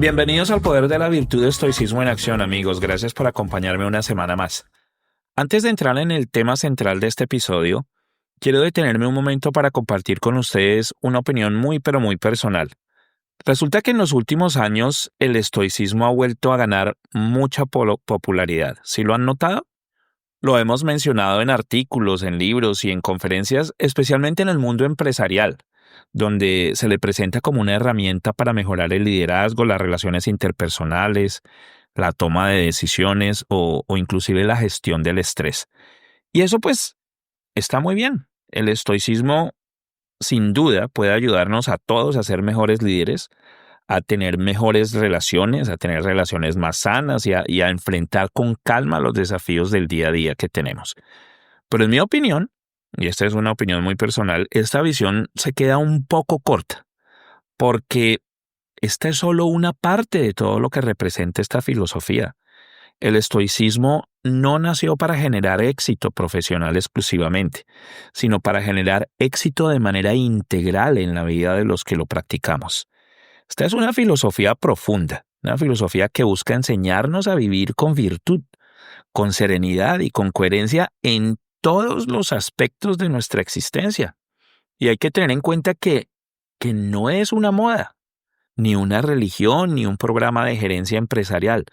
Bienvenidos al Poder de la Virtud de Estoicismo en Acción, amigos. Gracias por acompañarme una semana más. Antes de entrar en el tema central de este episodio, quiero detenerme un momento para compartir con ustedes una opinión muy pero muy personal. Resulta que en los últimos años el estoicismo ha vuelto a ganar mucha popularidad. ¿Sí lo han notado? Lo hemos mencionado en artículos, en libros y en conferencias, especialmente en el mundo empresarial, donde se le presenta como una herramienta para mejorar el liderazgo, las relaciones interpersonales, la toma de decisiones o inclusive la gestión del estrés. Y eso pues está muy bien. El estoicismo sin duda puede ayudarnos a todos a ser mejores líderes, a tener mejores relaciones, a tener relaciones más sanas y a enfrentar con calma los desafíos del día a día que tenemos. Pero en mi opinión, y esta es una opinión muy personal, esta visión se queda un poco corta, porque esta es solo una parte de todo lo que representa esta filosofía. El estoicismo no nació para generar éxito profesional exclusivamente, sino para generar éxito de manera integral en la vida de los que lo practicamos. Esta es una filosofía profunda, una filosofía que busca enseñarnos a vivir con virtud, con serenidad y con coherencia en todos los aspectos de nuestra existencia. Y hay que tener en cuenta que no es una moda, ni una religión, ni un programa de gerencia empresarial.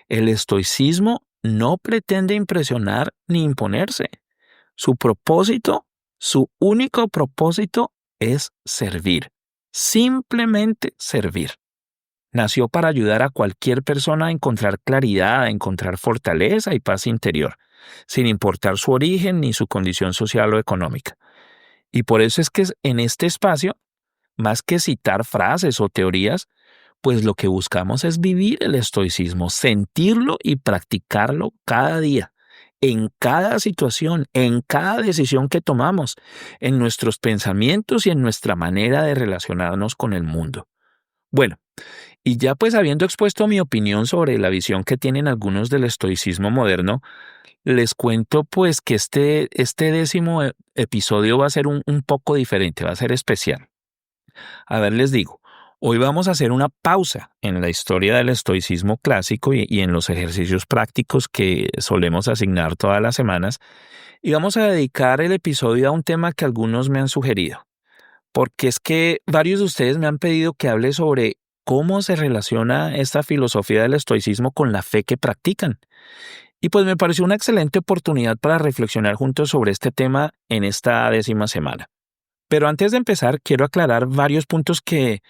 El estoicismo no pretende impresionar ni imponerse. Su propósito, su único propósito es servir. Simplemente servir. Nació para ayudar a cualquier persona a encontrar claridad, a encontrar fortaleza y paz interior, sin importar su origen ni su condición social o económica. Y por eso es que en este espacio, más que citar frases o teorías, pues lo que buscamos es vivir el estoicismo, sentirlo y practicarlo cada día, en cada situación, en cada decisión que tomamos, en nuestros pensamientos y en nuestra manera de relacionarnos con el mundo. Bueno, y ya pues habiendo expuesto mi opinión sobre la visión que tienen algunos del estoicismo moderno, les cuento pues que este 10º episodio va a ser un poco diferente, va a ser especial. A ver, les digo, hoy vamos a hacer una pausa en la historia del estoicismo clásico y en los ejercicios prácticos que solemos asignar todas las semanas, y vamos a dedicar el episodio a un tema que algunos me han sugerido, porque es que varios de ustedes me han pedido que hable sobre cómo se relaciona esta filosofía del estoicismo con la fe que practican. Y pues me pareció una excelente oportunidad para reflexionar juntos sobre este tema en esta 10ª semana. Pero antes de empezar, quiero aclarar varios puntos que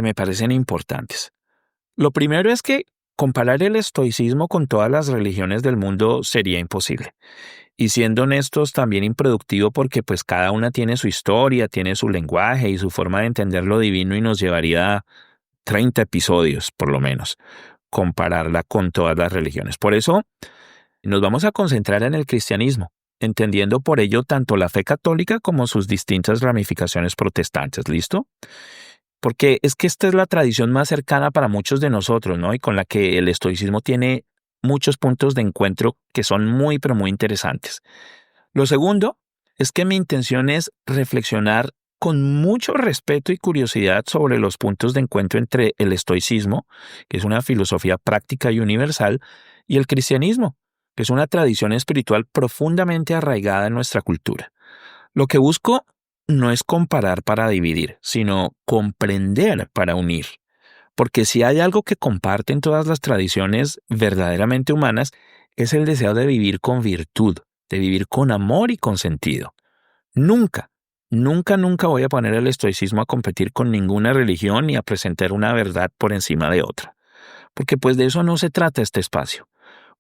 me parecen importantes. Lo primero es que comparar el estoicismo con todas las religiones del mundo sería imposible. Y siendo honestos, también improductivo porque pues cada una tiene su historia, tiene su lenguaje y su forma de entender lo divino y nos llevaría 30 episodios, por lo menos, compararla con todas las religiones. Por eso, nos vamos a concentrar en el cristianismo, entendiendo por ello tanto la fe católica como sus distintas ramificaciones protestantes. ¿Listo? Porque es que esta es la tradición más cercana para muchos de nosotros, ¿no? Y con la que el estoicismo tiene muchos puntos de encuentro que son muy, pero muy interesantes. Lo segundo es que mi intención es reflexionar con mucho respeto y curiosidad sobre los puntos de encuentro entre el estoicismo, que es una filosofía práctica y universal, y el cristianismo, que es una tradición espiritual profundamente arraigada en nuestra cultura. Lo que busco no es comparar para dividir, sino comprender para unir. Porque si hay algo que comparten todas las tradiciones verdaderamente humanas, es el deseo de vivir con virtud, de vivir con amor y con sentido. Nunca, nunca voy a poner el estoicismo a competir con ninguna religión ni a presentar una verdad por encima de otra. Porque pues de eso no se trata este espacio.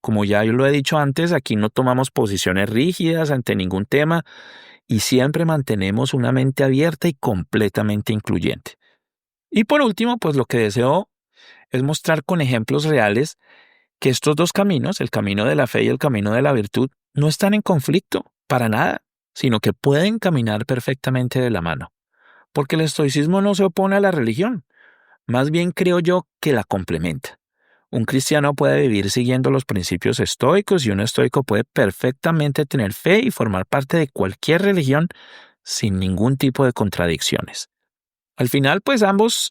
Como ya yo lo he dicho antes, aquí no tomamos posiciones rígidas ante ningún tema y siempre mantenemos una mente abierta y completamente incluyente. Y por último, pues lo que deseo es mostrar con ejemplos reales que estos dos caminos, el camino de la fe y el camino de la virtud, no están en conflicto, para nada, sino que pueden caminar perfectamente de la mano. Porque el estoicismo no se opone a la religión, más bien creo yo que la complementa. Un cristiano puede vivir siguiendo los principios estoicos y un estoico puede perfectamente tener fe y formar parte de cualquier religión sin ningún tipo de contradicciones. Al final, pues ambos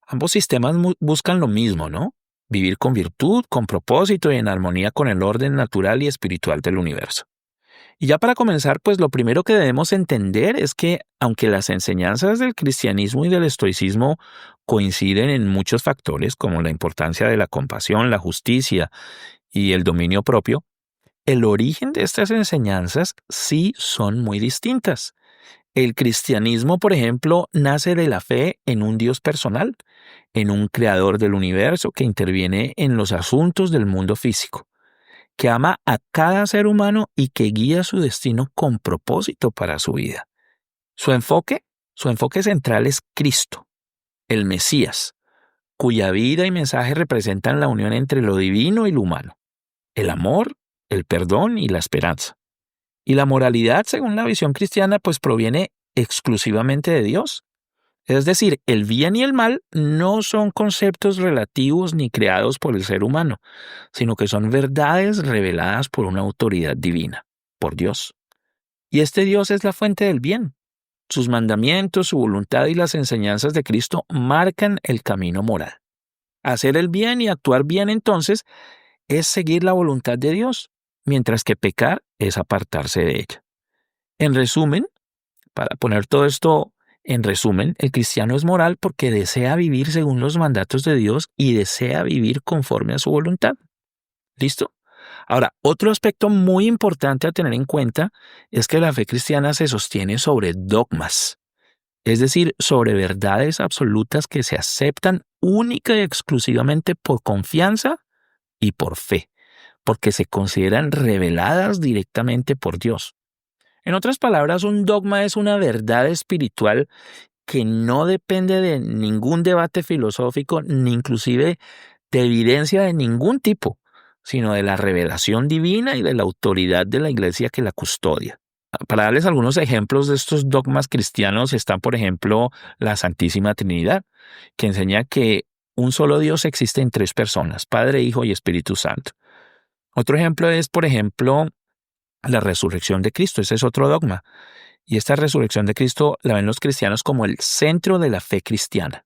Ambos sistemas buscan lo mismo, ¿no? Vivir con virtud, con propósito y en armonía con el orden natural y espiritual del universo. Y ya para comenzar, pues lo primero que debemos entender es que aunque las enseñanzas del cristianismo y del estoicismo coinciden en muchos factores, como la importancia de la compasión, la justicia y el dominio propio, el origen de estas enseñanzas sí son muy distintas. El cristianismo, por ejemplo, nace de la fe en un Dios personal, en un creador del universo que interviene en los asuntos del mundo físico, que ama a cada ser humano y que guía su destino con propósito para su vida. Su enfoque, su enfoque central es Cristo, el Mesías, cuya vida y mensaje representan la unión entre lo divino y lo humano, el amor, el perdón y la esperanza. Y la moralidad, según la visión cristiana, pues proviene exclusivamente de Dios. Es decir, el bien y el mal no son conceptos relativos ni creados por el ser humano, sino que son verdades reveladas por una autoridad divina, por Dios. Y este Dios es la fuente del bien. Sus mandamientos, su voluntad y las enseñanzas de Cristo marcan el camino moral. Hacer el bien y actuar bien entonces es seguir la voluntad de Dios, mientras que pecar es apartarse de ella. En resumen, para poner todo esto en resumen, el cristiano es moral porque desea vivir según los mandatos de Dios y desea vivir conforme a su voluntad. ¿Listo? Ahora, otro aspecto muy importante a tener en cuenta es que la fe cristiana se sostiene sobre dogmas, es decir, sobre verdades absolutas que se aceptan única y exclusivamente por confianza y por fe, porque se consideran reveladas directamente por Dios. En otras palabras, un dogma es una verdad espiritual que no depende de ningún debate filosófico, ni inclusive de evidencia de ningún tipo, sino de la revelación divina y de la autoridad de la iglesia que la custodia. Para darles algunos ejemplos de estos dogmas cristianos están, por ejemplo, la Santísima Trinidad, que enseña que un solo Dios existe en tres personas, Padre, Hijo y Espíritu Santo. Otro ejemplo es, por ejemplo, la resurrección de Cristo. Ese es otro dogma. Y esta resurrección de Cristo la ven los cristianos como el centro de la fe cristiana.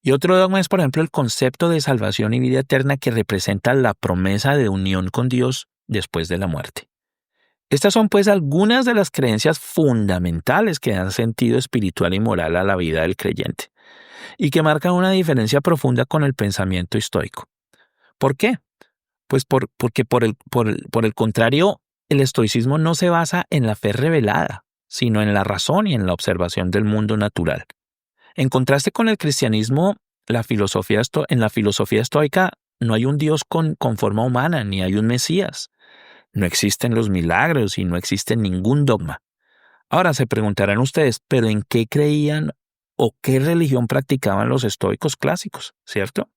Y otro dogma es, por ejemplo, el concepto de salvación y vida eterna que representa la promesa de unión con Dios después de la muerte. Estas son pues algunas de las creencias fundamentales que dan sentido espiritual y moral a la vida del creyente y que marcan una diferencia profunda con el pensamiento estoico. ¿Por qué? Pues porque por el contrario, el estoicismo no se basa en la fe revelada, sino en la razón y en la observación del mundo natural. En contraste con el cristianismo, en la filosofía estoica no hay un Dios con forma humana, ni hay un Mesías. No existen los milagros y no existe ningún dogma. Ahora se preguntarán ustedes, ¿pero en qué creían o qué religión practicaban los estoicos clásicos? ¿Cierto?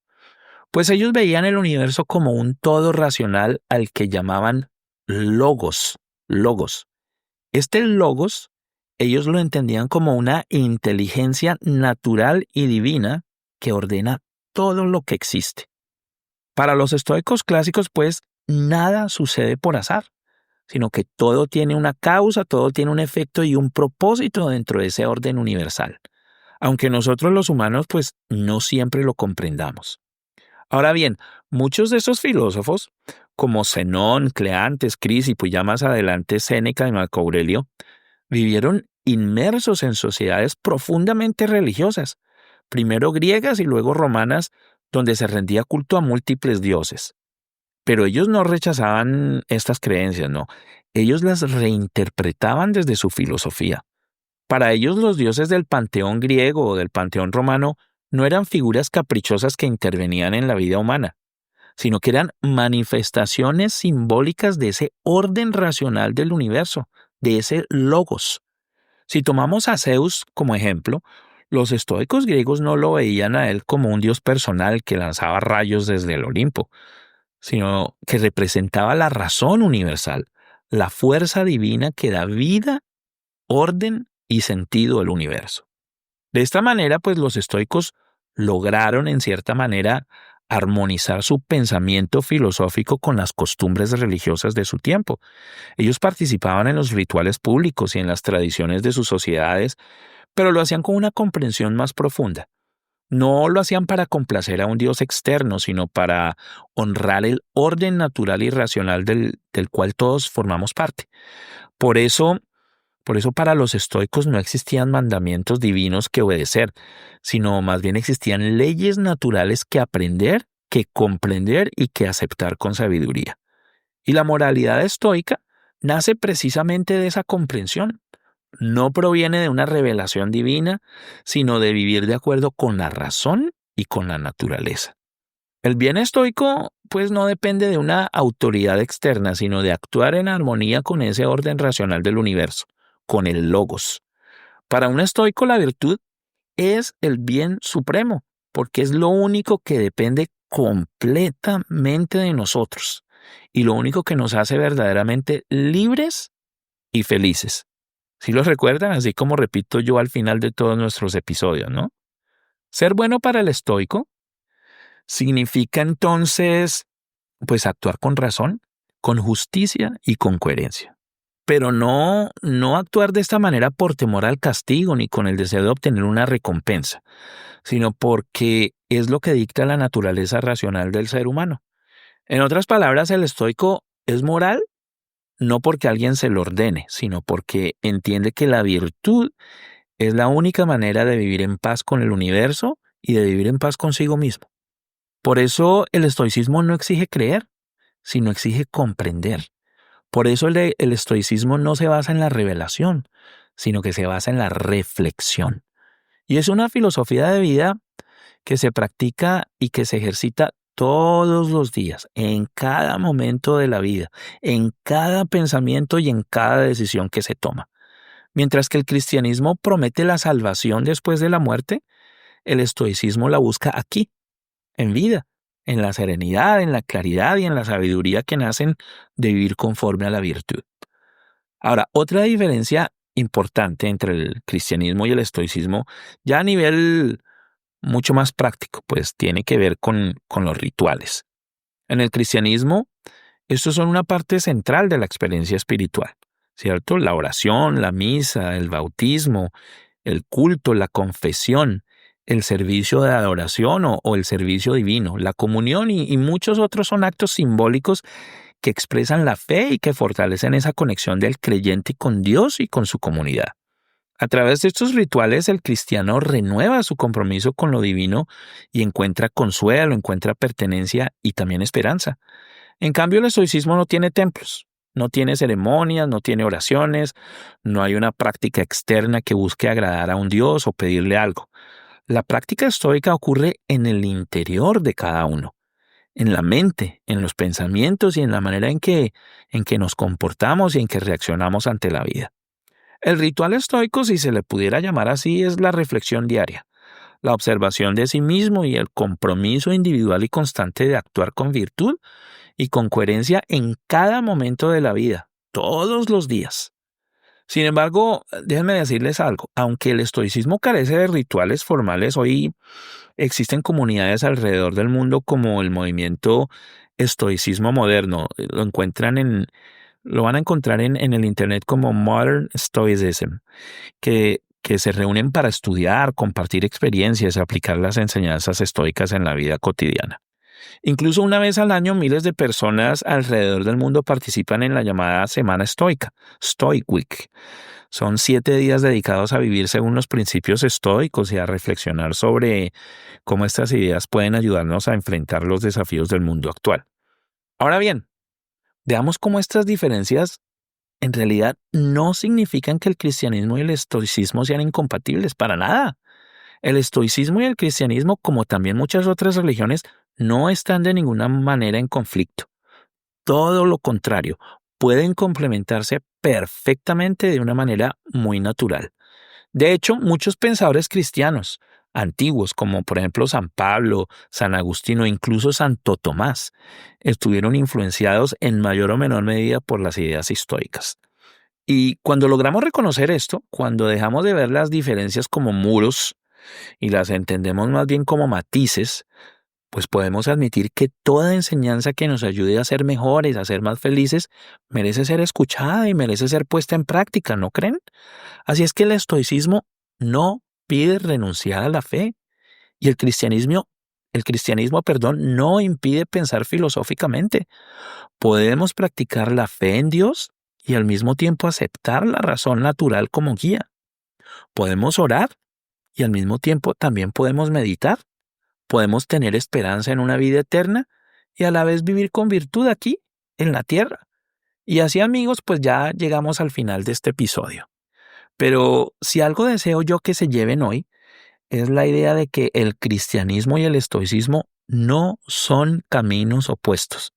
Pues ellos veían el universo como un todo racional al que llamaban logos. Logos. Este logos, ellos lo entendían como una inteligencia natural y divina que ordena todo lo que existe. Para los estoicos clásicos, pues, nada sucede por azar, sino que todo tiene una causa, todo tiene un efecto y un propósito dentro de ese orden universal, aunque nosotros los humanos, pues, no siempre lo comprendamos. Ahora bien, muchos de estos filósofos, como Zenón, Cleantes, Crisipo y ya más adelante Séneca y Marco Aurelio, vivieron inmersos en sociedades profundamente religiosas, primero griegas y luego romanas, donde se rendía culto a múltiples dioses. Pero ellos no rechazaban estas creencias, no. Ellos las reinterpretaban desde su filosofía. Para ellos los dioses del panteón griego o del panteón romano no eran figuras caprichosas que intervenían en la vida humana, sino que eran manifestaciones simbólicas de ese orden racional del universo, de ese logos. Si tomamos a Zeus como ejemplo, los estoicos griegos no lo veían a él como un dios personal que lanzaba rayos desde el Olimpo, sino que representaba la razón universal, la fuerza divina que da vida, orden y sentido al universo. De esta manera, pues los estoicos lograron en cierta manera armonizar su pensamiento filosófico con las costumbres religiosas de su tiempo. Ellos participaban en los rituales públicos y en las tradiciones de sus sociedades, pero lo hacían con una comprensión más profunda. No lo hacían para complacer a un Dios externo, sino para honrar el orden natural y racional del cual todos formamos parte. Por eso, por eso para los estoicos no existían mandamientos divinos que obedecer, sino más bien existían leyes naturales que aprender, que comprender y que aceptar con sabiduría. Y la moralidad estoica nace precisamente de esa comprensión. No proviene de una revelación divina, sino de vivir de acuerdo con la razón y con la naturaleza. El bien estoico, pues, no depende de una autoridad externa, sino de actuar en armonía con ese orden racional del universo, con el logos. Para un estoico, la virtud es el bien supremo, porque es lo único que depende completamente de nosotros y lo único que nos hace verdaderamente libres y felices. ¿Sí los recuerdan? Así como repito yo al final de todos nuestros episodios, ¿no? Ser bueno para el estoico significa entonces, pues actuar con razón, con justicia y con coherencia. Pero no actuar de esta manera por temor al castigo ni con el deseo de obtener una recompensa, sino porque es lo que dicta la naturaleza racional del ser humano. En otras palabras, el estoico es moral no porque alguien se lo ordene, sino porque entiende que la virtud es la única manera de vivir en paz con el universo y de vivir en paz consigo mismo. Por eso el estoicismo no exige creer, sino exige comprender. Por eso el estoicismo no se basa en la revelación, sino que se basa en la reflexión. Y es una filosofía de vida que se practica y que se ejercita todos los días, en cada momento de la vida, en cada pensamiento y en cada decisión que se toma. Mientras que el cristianismo promete la salvación después de la muerte, el estoicismo la busca aquí, en vida, en la serenidad, en la claridad y en la sabiduría que nacen de vivir conforme a la virtud. Ahora, otra diferencia importante entre el cristianismo y el estoicismo, ya a nivel mucho más práctico, pues tiene que ver con los rituales. En el cristianismo, estos son una parte central de la experiencia espiritual, ¿cierto? La oración, la misa, el bautismo, el culto, la confesión, el servicio de adoración o el servicio divino, la comunión y muchos otros son actos simbólicos que expresan la fe y que fortalecen esa conexión del creyente con Dios y con su comunidad. A través de estos rituales, el cristiano renueva su compromiso con lo divino y encuentra consuelo, encuentra pertenencia y también esperanza. En cambio, el estoicismo no tiene templos, no tiene ceremonias, no tiene oraciones, no hay una práctica externa que busque agradar a un dios o pedirle algo. La práctica estoica ocurre en el interior de cada uno, en la mente, en los pensamientos y en la manera en que nos comportamos y en que reaccionamos ante la vida. El ritual estoico, si se le pudiera llamar así, es la reflexión diaria, la observación de sí mismo y el compromiso individual y constante de actuar con virtud y con coherencia en cada momento de la vida, todos los días. Sin embargo, déjenme decirles algo, aunque el estoicismo carece de rituales formales, hoy existen comunidades alrededor del mundo como el movimiento estoicismo moderno. Lo van a encontrar en el internet como Modern Stoicism, que se reúnen para estudiar, compartir experiencias y aplicar las enseñanzas estoicas en la vida cotidiana. Incluso una vez al año, miles de personas alrededor del mundo participan en la llamada Semana Estoica, Stoic Week. Son 7 días dedicados a vivir según los principios estoicos y a reflexionar sobre cómo estas ideas pueden ayudarnos a enfrentar los desafíos del mundo actual. Ahora bien, veamos cómo estas diferencias en realidad no significan que el cristianismo y el estoicismo sean incompatibles, para nada. El estoicismo y el cristianismo, como también muchas otras religiones, no están de ninguna manera en conflicto. Todo lo contrario, pueden complementarse perfectamente de una manera muy natural. De hecho, muchos pensadores cristianos antiguos, como por ejemplo San Pablo, San Agustín o incluso Santo Tomás, estuvieron influenciados en mayor o menor medida por las ideas estoicas. Y cuando logramos reconocer esto, cuando dejamos de ver las diferencias como muros y las entendemos más bien como matices, pues podemos admitir que toda enseñanza que nos ayude a ser mejores, a ser más felices, merece ser escuchada y merece ser puesta en práctica, ¿no creen? Así es que el estoicismo no pide renunciar a la fe. Y el cristianismo, no impide pensar filosóficamente. Podemos practicar la fe en Dios y al mismo tiempo aceptar la razón natural como guía. Podemos orar y al mismo tiempo también podemos meditar. Podemos tener esperanza en una vida eterna y a la vez vivir con virtud aquí, en la tierra. Y así, amigos, pues ya llegamos al final de este episodio. Pero si algo deseo yo que se lleven hoy, es la idea de que el cristianismo y el estoicismo no son caminos opuestos,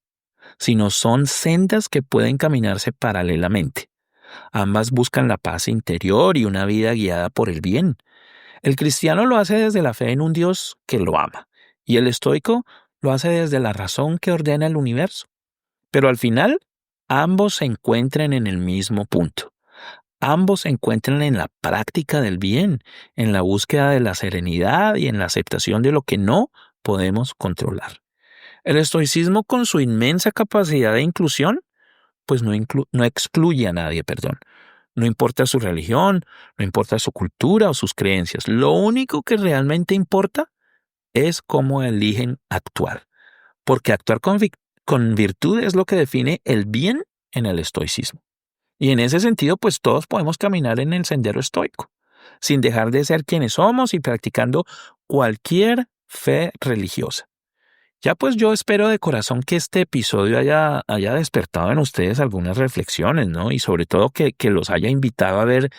sino son sendas que pueden caminarse paralelamente. Ambas buscan la paz interior y una vida guiada por el bien. El cristiano lo hace desde la fe en un Dios que lo ama, y el estoico lo hace desde la razón que ordena el universo. Pero al final, ambos se encuentran en el mismo punto. Ambos se encuentran en la práctica del bien, en la búsqueda de la serenidad y en la aceptación de lo que no podemos controlar. El estoicismo, con su inmensa capacidad de inclusión, pues no excluye a nadie, perdón. No importa su religión, no importa su cultura o sus creencias. Lo único que realmente importa es cómo eligen actuar. Porque actuar con virtud es lo que define el bien en el estoicismo. Y en ese sentido, pues todos podemos caminar en el sendero estoico, sin dejar de ser quienes somos y practicando cualquier fe religiosa. Ya pues yo espero de corazón que este episodio haya despertado en ustedes algunas reflexiones, ¿no? Y sobre todo que los haya invitado a ver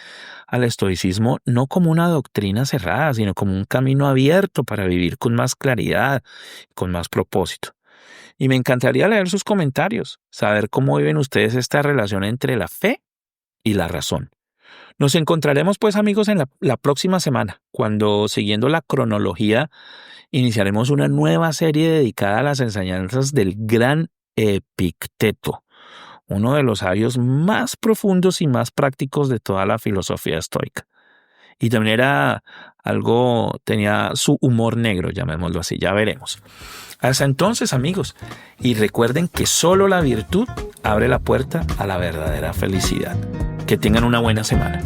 al estoicismo no como una doctrina cerrada, sino como un camino abierto para vivir con más claridad, con más propósito. Y me encantaría leer sus comentarios, saber cómo viven ustedes esta relación entre la fe y la razón. Nos encontraremos pues, amigos, en la próxima semana, cuando, siguiendo la cronología, iniciaremos una nueva serie dedicada a las enseñanzas del gran Epicteto, uno de los sabios más profundos y más prácticos de toda la filosofía estoica. Y también tenía su humor negro, llamémoslo así, ya veremos. Hasta entonces, amigos, y recuerden que solo la virtud abre la puerta a la verdadera felicidad. Que tengan una buena semana.